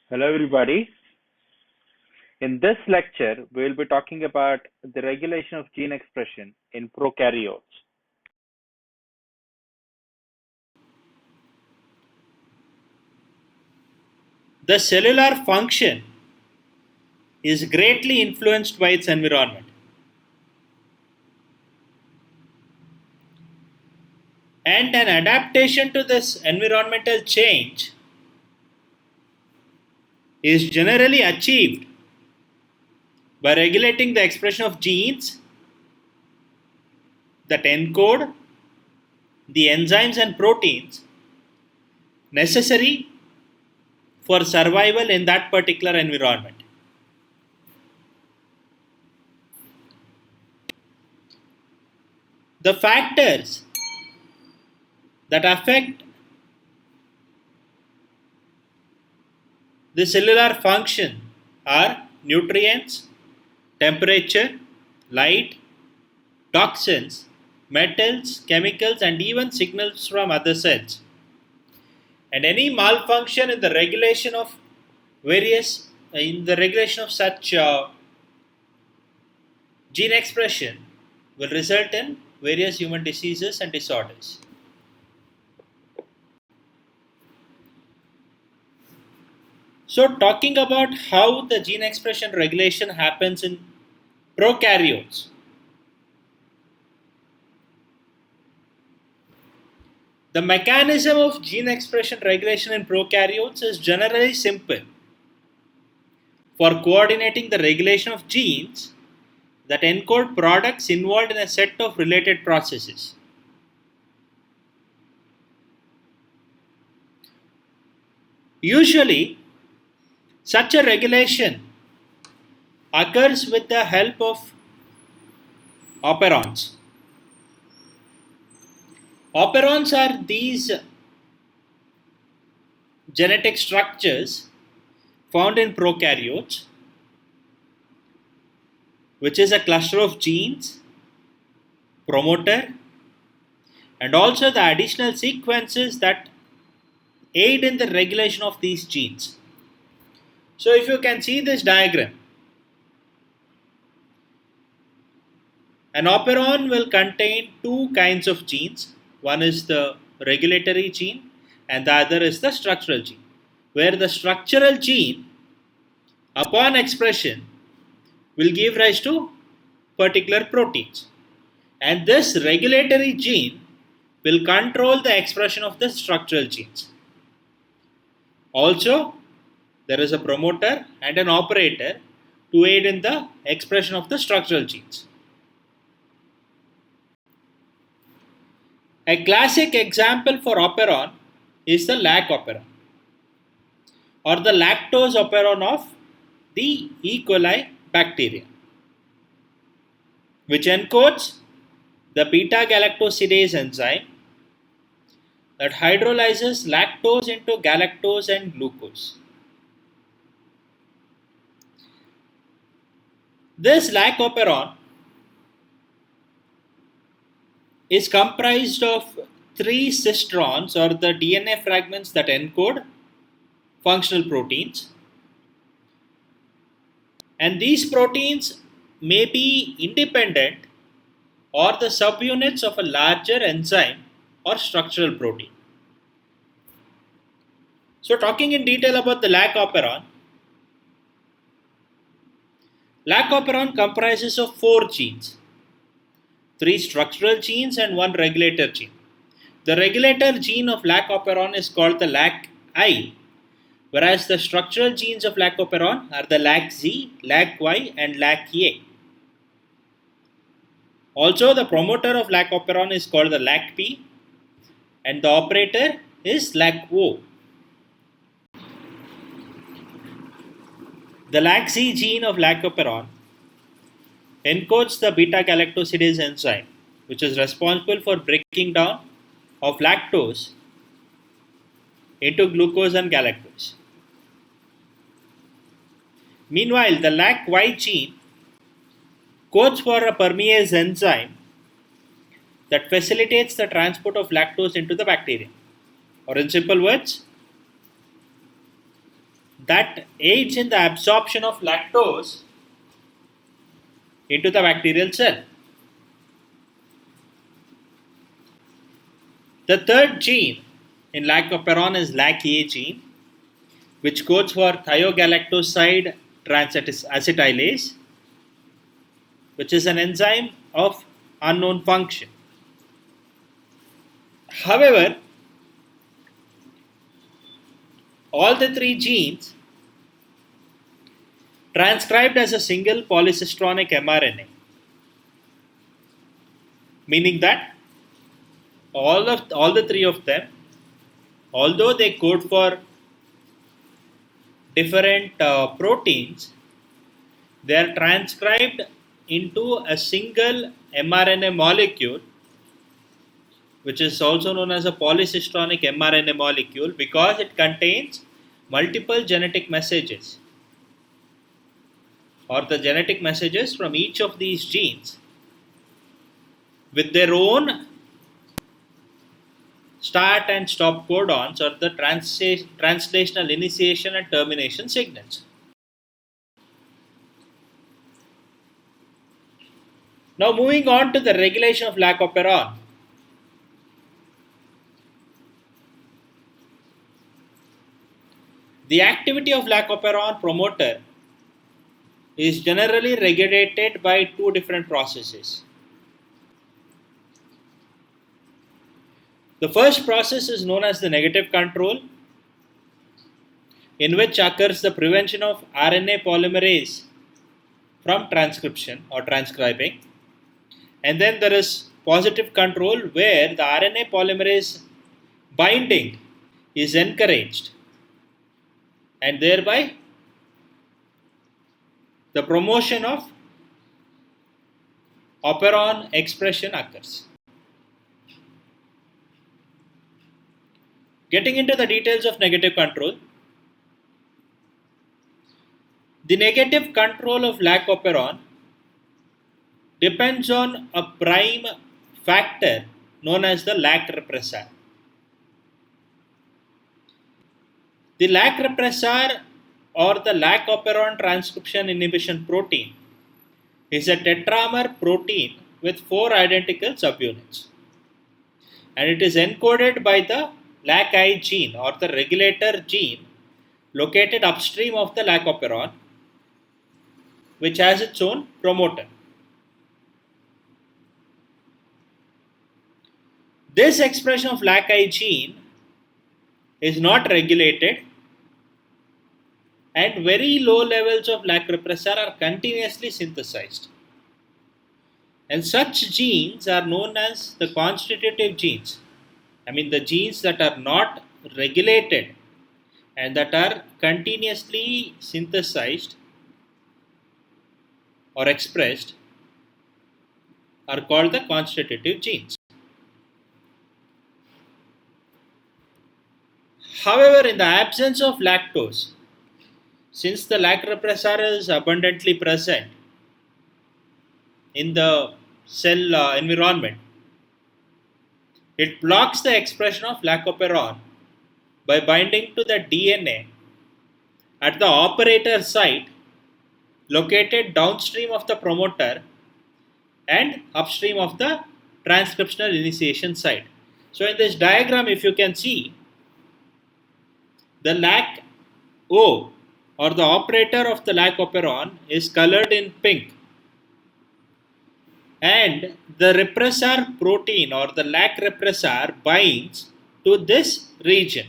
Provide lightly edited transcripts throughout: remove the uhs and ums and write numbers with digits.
Hello, everybody. In this lecture, we will be talking about the regulation of gene expression in prokaryotes. The cellular function is greatly influenced by its environment. And an adaptation to this environmental change is generally achieved by regulating the expression of genes that encode the enzymes and proteins necessary for survival in that particular environment. The factors that affect the cellular function are nutrients, temperature, light, toxins, metals, chemicals, and even signals from other cells. And any malfunction in the regulation of such gene expression will result in various human diseases and disorders. So, talking about how the gene expression regulation happens in prokaryotes. The mechanism of gene expression regulation in prokaryotes is generally simple. For coordinating the regulation of genes that encode products involved in a set of related processes. Usually, such a regulation occurs with the help of operons. Operons are these genetic structures found in prokaryotes, which is a cluster of genes, promoter, and also the additional sequences that aid in the regulation of these genes. So, if you can see this diagram, an operon will contain two kinds of genes. One is the regulatory gene and the other is the structural gene. Where the structural gene, upon expression, will give rise to particular proteins. And this regulatory gene will control the expression of the structural genes. Also, there is a promoter and an operator to aid in the expression of the structural genes. A classic example for operon is the lac operon or the lactose operon of the E. coli bacteria, which encodes the beta galactosidase enzyme that hydrolyzes lactose into galactose and glucose. This lac operon is comprised of three cistrons or the DNA fragments that encode functional proteins. And these proteins may be independent or the subunits of a larger enzyme or structural protein. So, talking in detail about the lac operon comprises of four genes, three structural genes and one regulator gene. The regulator gene of lac operon is called the lac I, whereas the structural genes of lac operon are the lac Z, lac Y, and lac A. Also, the promoter of lac operon is called the lac P, and the operator is lac O. The lac Z gene of lac operon encodes the beta galactosidase enzyme, which is responsible for breaking down of lactose into glucose and galactose. Meanwhile, the lac Y gene codes for a permease enzyme that facilitates the transport of lactose into the bacterium. Or in simple words, that aids in the absorption of lactose into the bacterial cell. The third gene in lactoperon is LAC-A gene, which codes for thiogalactoside transacetylase, which is an enzyme of unknown function. However, all the three genes transcribed as a single polycistronic mRNA, meaning that all the three of them, although they code for different proteins, they are transcribed into a single mRNA molecule, which is also known as a polycistronic mRNA molecule, because it contains multiple genetic messages, or the genetic messages from each of these genes with their own start and stop codons, or the translational initiation and termination signals. Now moving on to the regulation of lactoperon. The activity of lactoperon promoter is generally regulated by two different processes. The first process is known as the negative control, in which occurs the prevention of RNA polymerase from transcription or transcribing. And then there is positive control, where the RNA polymerase binding is encouraged, and thereby the promotion of operon expression occurs. Getting into the details of negative control, the negative control of lactoperon depends on a prime factor known as the lac repressor. The lac repressor, or the lactoperon transcription inhibition protein, is a tetramer protein with 4 identical subunits, and it is encoded by the LAC-I gene, or the regulator gene, located upstream of the lactoperon, which has its own promoter. This expression of LAC-I gene is not regulated, and very low levels of lac repressor are continuously synthesized. And such genes are known as the constitutive genes. I mean, the genes that are not regulated and that are continuously synthesized or expressed are called the constitutive genes. However, in the absence of lactose, since the lac repressor is abundantly present in the cell environment, it blocks the expression of lactoperon by binding to the DNA at the operator site located downstream of the promoter and upstream of the transcriptional initiation site. So in this diagram, if you can see, the LAC-O, or the operator of the lactoperon, is colored in pink, and the repressor protein, or the lac repressor, binds to this region,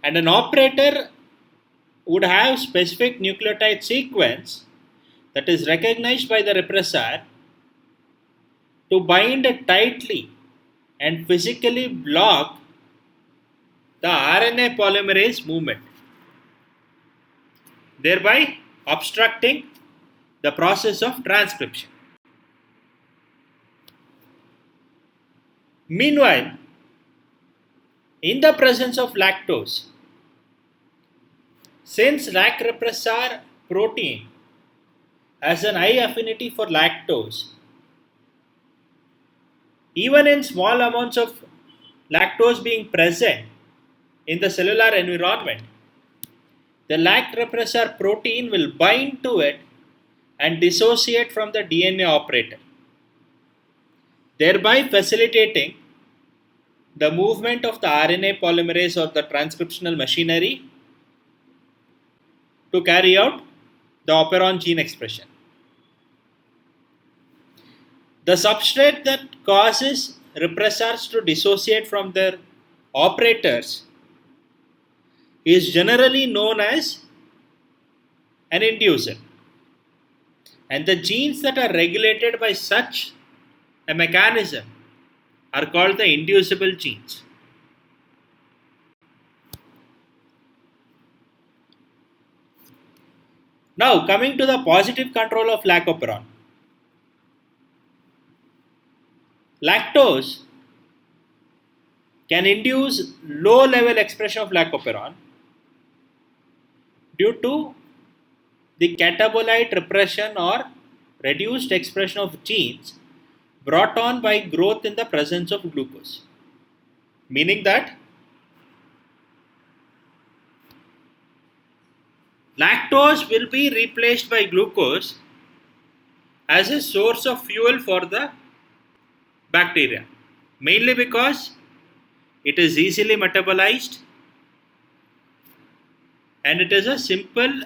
and an operator would have specific nucleotide sequence that is recognized by the repressor to bind tightly and physically block the RNA polymerase movement, thereby obstructing the process of transcription. Meanwhile, in the presence of lactose, since lac repressor protein has an high affinity for lactose, even in small amounts of lactose being present in the cellular environment, the lac repressor protein will bind to it and dissociate from the DNA operator, thereby facilitating the movement of the RNA polymerase or the transcriptional machinery to carry out the operon gene expression. The substrate that causes repressors to dissociate from their operators is generally known as an inducer, and the genes that are regulated by such a mechanism are called the inducible genes. Now, coming to the positive control of lac operon. Lactose can induce low level expression of lac operon due to the catabolite repression or reduced expression of genes brought on by growth in the presence of glucose. Meaning that lactose will be replaced by glucose as a source of fuel for the bacteria, mainly because it is easily metabolized and it is a simple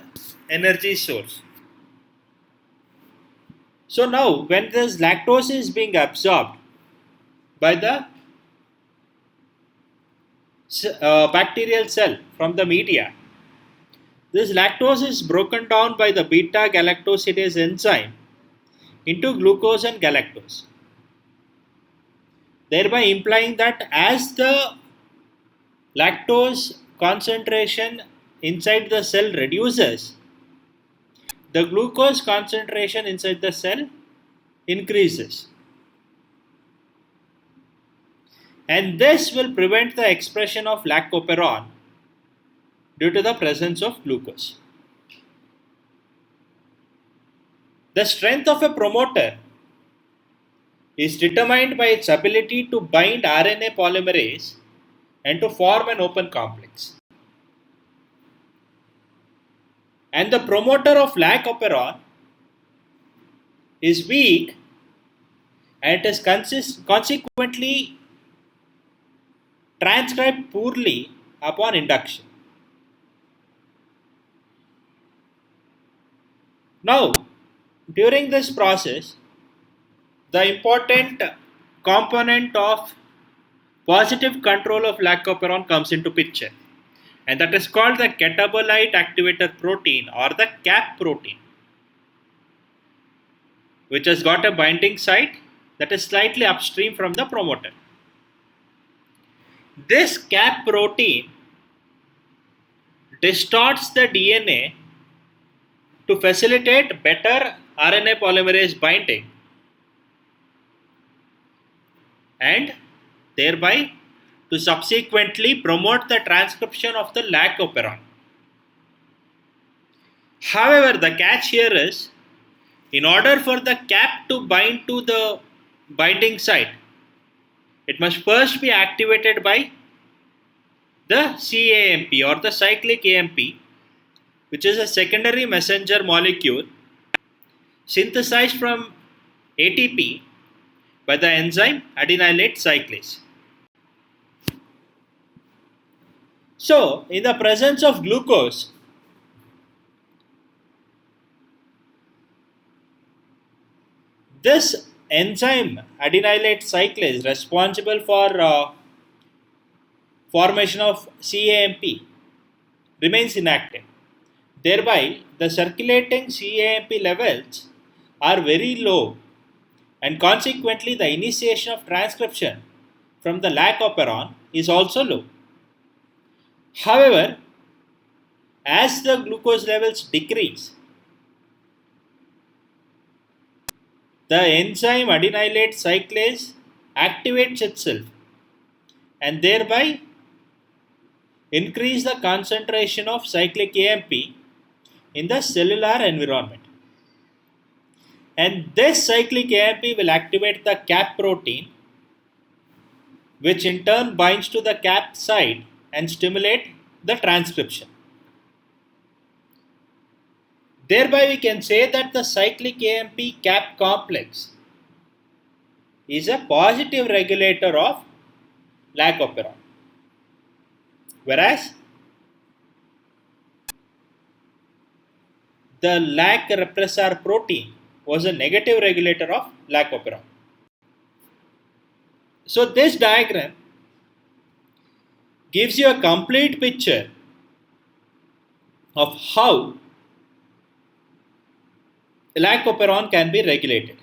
energy source. So now when this lactose is being absorbed by the bacterial cell from the media, this lactose is broken down by the beta galactosidase enzyme into glucose and galactose, thereby implying that as the lactose concentration inside the cell reduces, the glucose concentration inside the cell increases. And this will prevent the expression of lac operon due to the presence of glucose. The strength of a promoter is determined by its ability to bind RNA polymerase and to form an open complex. And the promoter of lac operon is weak and it is consequently transcribed poorly upon induction. Now, during this process, the important component of positive control of lac operon comes into picture, and that is called the catabolite activator protein or the CAP protein, which has got a binding site that is slightly upstream from the promoter. This CAP protein distorts the DNA to facilitate better RNA polymerase binding and thereby to subsequently promote the transcription of the lac operon. However, the catch here is, in order for the cap to bind to the binding site, it must first be activated by the CAMP or the cyclic AMP, which is a secondary messenger molecule synthesized from ATP by the enzyme adenylate cyclase. So, in the presence of glucose, this enzyme adenylate cyclase responsible for formation of CAMP remains inactive. Thereby, the circulating CAMP levels are very low, and consequently, the initiation of transcription from the lac operon is also low. However, as the glucose levels decrease, the enzyme adenylate cyclase activates itself and thereby increase the concentration of cyclic AMP in the cellular environment. And this cyclic AMP will activate the CAP protein, which in turn binds to the CAP site and stimulate the transcription. Thereby, we can say that the cyclic AMP cap complex is a positive regulator of lac operon, whereas the lac repressor protein was a negative regulator of lac operon. So, this diagram gives you a complete picture of how lac operon can be regulated.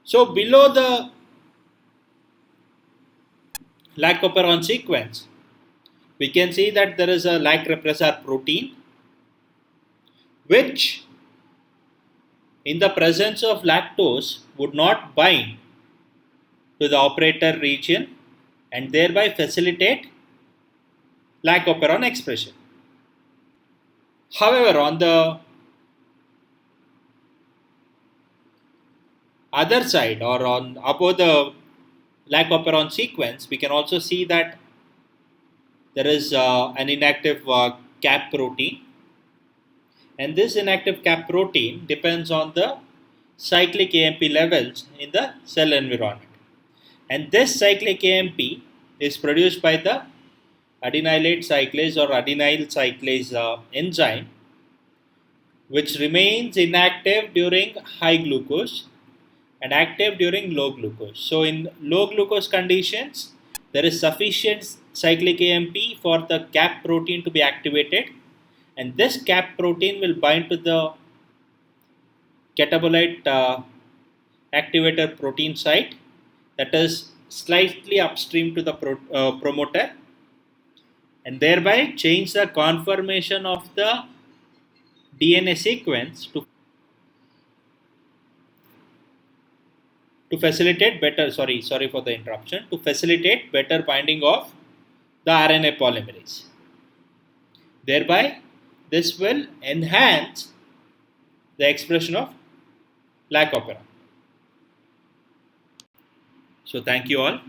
So, below the lac operon sequence, we can see that there is a lac repressor protein which, in the presence of lactose, would not bind to the operator region and thereby facilitate lac operon expression. However, on the other side or on above the lac operon sequence, we can also see that there is an inactive cap protein, and this inactive cap protein depends on the cyclic AMP levels in the cell environment. And this cyclic AMP is produced by the adenylate cyclase or adenyl cyclase enzyme, which remains inactive during high glucose and active during low glucose. So, in low glucose conditions, there is sufficient cyclic AMP for the cap protein to be activated, and this cap protein will bind to the catabolite activator protein site that is slightly upstream to the promoter, and thereby change the conformation of the DNA sequence to facilitate better, sorry for the interruption, to facilitate better binding of the RNA polymerase. Thereby, this will enhance the expression of lac operon. So, thank you all.